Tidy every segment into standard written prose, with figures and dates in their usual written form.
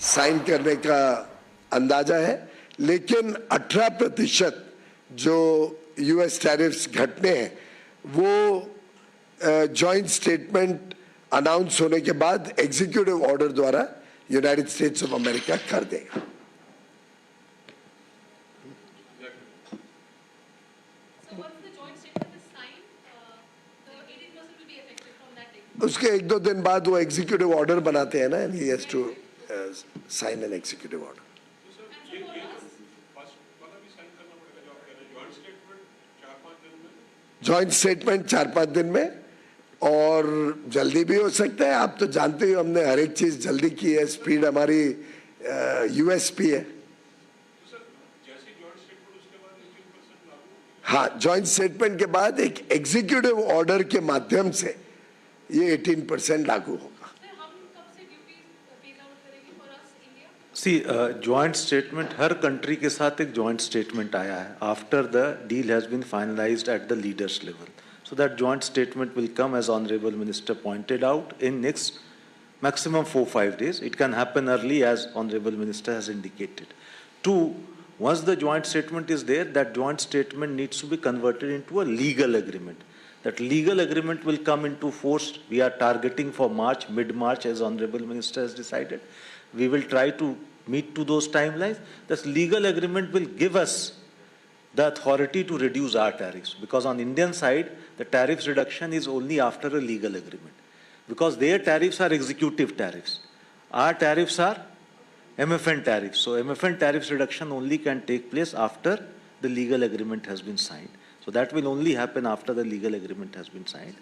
Sign करने का अंदाजा है, लेकिन 18% जो यूएस टैरिफ्स घटने हैं वो जॉइंट स्टेटमेंट अनाउंस होने के बाद एग्जीक्यूटिव ऑर्डर द्वारा यूनाइटेड स्टेट्स ऑफ अमेरिका कर देगा। उसके 1-2 दिन बाद वो एग्जीक्यूटिव ऑर्डर बनाते हैं ना, and he has to sign an executive order. Joint statement 4-5 दिन में, और जल्दी भी हो सकता है। आप तो जानते हो हमने हर एक चीज जल्दी की है, स्पीड हमारी यूएसपी है। हाँ, जॉइंट स्टेटमेंट के बाद एक एग्जीक्यूटिव ऑर्डर के माध्यम से ये 18% लागू होगा। सी जॉइंट स्टेटमेंट हर कंट्री के साथ एक जॉइंट स्टेटमेंट आया है after the deal has been finalised at the leaders level. So that joint statement will come, as Honorable Minister pointed out, in next maximum 4-5 days. It can happen early, as Honorable Minister has indicated. 2, once the joint statement is there, that joint statement needs to be converted into a legal agreement. That legal agreement will come into force. We are targeting for March, mid-March, as Honorable Minister has decided. We will try to meet to those timelines. This legal agreement will give us the authority to reduce our tariffs, because on Indian side, the tariffs reduction is only after a legal agreement, because their tariffs are executive tariffs. Our tariffs are MFN tariffs. So MFN tariffs reduction only can take place after the legal agreement has been signed. So that will only happen after the legal agreement has been signed.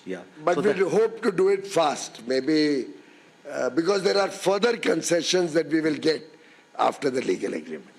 Yeah. But so we hope to do it fast, maybe because there are further concessions that we will get after the legal agreement.